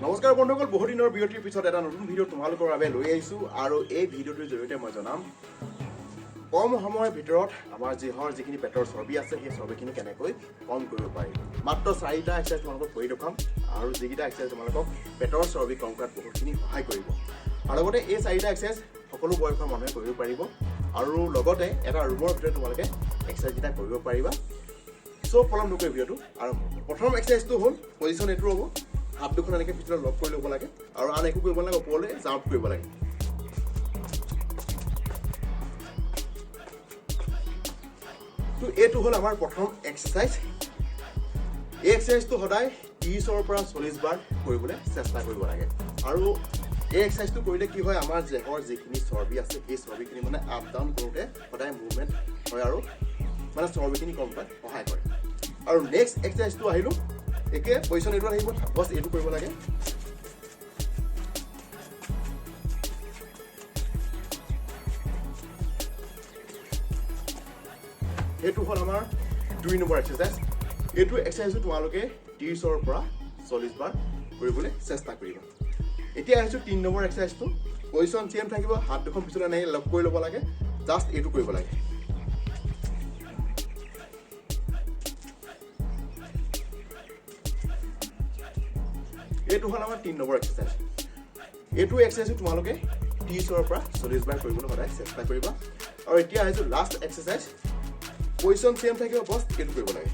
নমস্কাৰ বন্ধুসকল, বহুত দিনৰ বিৰতিৰ পিছত এটা নতুন ভিডিঅ' তোমালোকৰ বাবে লৈ আহিছোঁ আৰু এই ভিডিঅ'টোৰ জৰিয়তে মই জনাম কম সময়ৰ ভিতৰত আমাৰ যিখিনি পেটৰ চৰ্বি আছে সেই চৰ্বিখিনি কেনেকৈ কম কৰিব পাৰি। মাত্ৰ 4টা এক্সাৰচাইজ তোমালোকক কৰি দেখুৱাম আৰু যিকেইটা এক্সাৰচাইজ তোমালোকক পেটৰ চৰ্বি কম কৰাত বহুতখিনি সহায় কৰিব। আৰু লগতে এই 4টা এক্সাৰচাইজ সকলো বয়সৰ মানুহে কৰিব পাৰিব আৰু লগতে এটা ৰুমৰ ভিতৰত তোমালোকে এক্সাৰচাইজকেইটা কৰিব পাৰিবা। সব পলম নকৰি ভিডিঅ'টো আৰম্ভ। প্ৰথম এক্সাৰচাইজটো হ'ল পজিশ্যন এইটো হ'ব, হাত দুখন এনেকৈ পিছলৈ লক কৰি ল'ব লাগে আৰু আন একো কৰিব নালাগে, ওপৰলৈ জাম্প কৰিব লাগে। তো এইটো হ'ল আমাৰ প্ৰথম এক্সাৰচাইজ। এই এক্সাৰচাইজটো সদায় 30ৰ পৰা 40 বাৰ কৰিবলৈ চেষ্টা কৰিব লাগে। আৰু এই এক্সাৰচাইজটো কৰিলে কি হয়, আমাৰ দেহৰ যিখিনি চৰ্বি আছে সেই চৰ্বিখিনি মানে আপ ডাউন কৰোঁতে সদায় মুভমেণ্ট হয় আৰু মানে চৰ্বিখিনি কম কৰাত সহায় কৰে। আৰু নেক্সট এক্সাৰচাইজটো আহিলোঁ, একে পজিশ্যন এইটো আহিব, বছ এইটো কৰিব লাগে। এইটো হ'ল আমাৰ 2 নম্বৰ এক্সাৰচাইজ। এইটো এক্সাৰচাইজটো তোমালোকে 30ৰ পৰা 40 বাৰ কৰিবলৈ চেষ্টা কৰিবা। এতিয়া আহিছোঁ 3 নম্বৰ এক্সাৰচাইজটো। পজিশ্যন চেম থাকিব, হাত দুখন পিছলৈ এনেকৈ লক কৰি ল'ব লাগে, জাষ্ট এইটো কৰিব লাগে। এইটো হ'ল আমাৰ 3 নম্বৰ এক্সাৰচাইজ। এইটো এক্সাৰচাইজ তোমালোকে 30ৰ পৰা 40 বাৰ কৰিবলৈ সদায় চেষ্টা কৰিবা। আৰু এতিয়া আহিছোঁ লাষ্ট এক্সাৰচাইজ। পজিশ্যন চেম থাকিব, বছ এইটো কৰিব লাগে।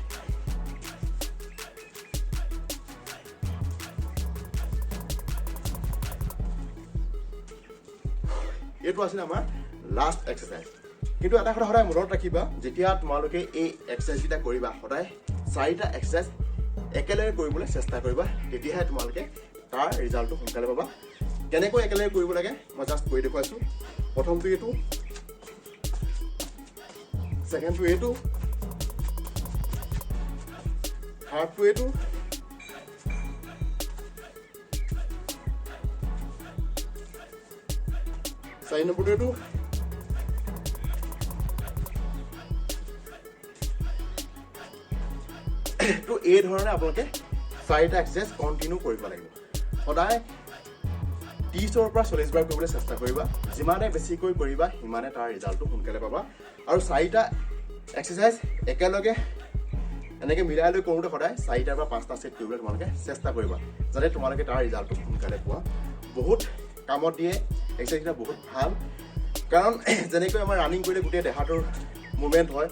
এইটো আছিলে আমাৰ লাষ্ট এক্সাৰচাইজ। কিন্তু এটা কথা সদায় মনত ৰাখিবা, যেতিয়া তোমালোকে এই এক্সাৰচাইজকেইটা কৰিবা সদায় 4টা এক্সাৰচাইজ একেলগে কৰিবলৈ চেষ্টা কৰিবা, তেতিয়াহে তোমালোকে তাৰ ৰিজাল্টটো সোনকালে পাবা। কেনেকৈ একেলগে কৰিব লাগে মই জাষ্ট কৰি দেখুৱাইছোঁ। প্ৰথমটো এইটো, ছেকেণ্ডটো এইটো, থাৰ্ডটো এইটো, চাৰি নম্বৰটো এইটো, তো এই ধৰণে আপোনালোকে 4টা এক্সাৰচাইজ কণ্টিনিউ কৰিব লাগিব। সদায় 30ৰ পৰা 40 বাৰ কৰিবলৈ চেষ্টা কৰিবা। যিমানে বেছিকৈ কৰিবা সিমানে তাৰ ৰিজাল্টটো সোনকালে পাবা। আৰু 4টা এক্সাৰচাইজ একেলগে এনেকৈ মিলাই লৈ কৰোঁতে সদায় 4টাৰ পৰা 5টা ছেট কৰিবলৈ তোমালোকে চেষ্টা কৰিবা, যাতে তোমালোকে তাৰ ৰিজাল্টটো সোনকালে পোৱা। বহুত কামত দিয়ে এক্সাৰচাইজকেইটা, বহুত ভাল। কাৰণ যেনেকৈ আমাৰ ৰানিং কৰিলে গোটেই দেহাটোৰ মুভমেণ্ট হয়,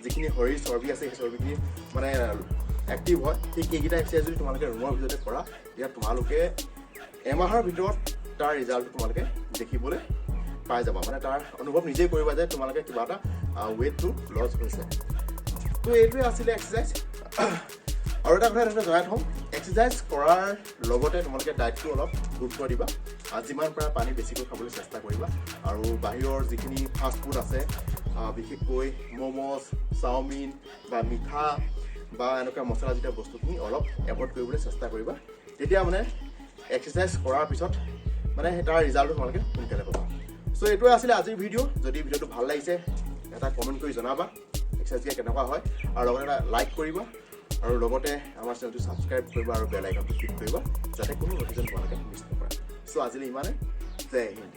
যিখিনি শৰীৰ চৰ্বি আছে সেই চৰ্বিখিনি মানে এক্টিভ হয়। ঠিক এইকেইটা এক্সাৰচাইজ যদি তোমালোকে ৰুমৰ ভিতৰতে কৰা, তেতিয়া তোমালোকে এমাহৰ ভিতৰত তাৰ ৰিজাল্টটো তোমালোকে দেখিবলৈ পাই যাবা। মানে তাৰ অনুভৱ নিজেই কৰিবা যে তোমালোকে কিবা এটা ৱেইটটো লছ হৈছে। তো এইটোৱে আছিলে এক্সাৰচাইজ। আৰু এটা কথা এটা জনাই থওঁ, এক্সাৰচাইজ কৰাৰ লগতে তোমালোকে ডায়েটটো অলপ গুৰুত্ব দিবা। যিমান পাৰা পানী বেছিকৈ খাবলৈ চেষ্টা কৰিবা। আৰু বাহিৰৰ যিখিনি ফাষ্ট ফুড আছে, বিশেষকৈ ম'ম'জ, চাওমিন বা মিঠা বা এনেকুৱা মছলাজাতীয় বস্তুখিনি অলপ এভইড কৰিবলৈ চেষ্টা কৰিবা। তেতিয়া মানে এক্সাৰচাইজ কৰাৰ পিছত মানে তাৰ ৰিজাল্টটো তোমালোকে সোনকালে পাবা। চ' এইটোৱে আছিলে আজিৰ ভিডিঅ'। যদি ভিডিঅ'টো ভাল লাগিছে এটা কমেণ্ট কৰি জনাবা এক্সাৰচাইজ কেনেকুৱা হয়, আৰু লগতে এটা লাইক কৰিবা, আৰু লগতে আমাৰ চেনেলটো ছাবস্ক্ৰাইব কৰিবা আৰু বেল আইকনটো ক্লিক কৰিবা, যাতে কোনো নটিফিকেশ্যন তোমালোকে মিছ নকৰা। চ' আজিলৈ ইমানে। জয় হিন্দ।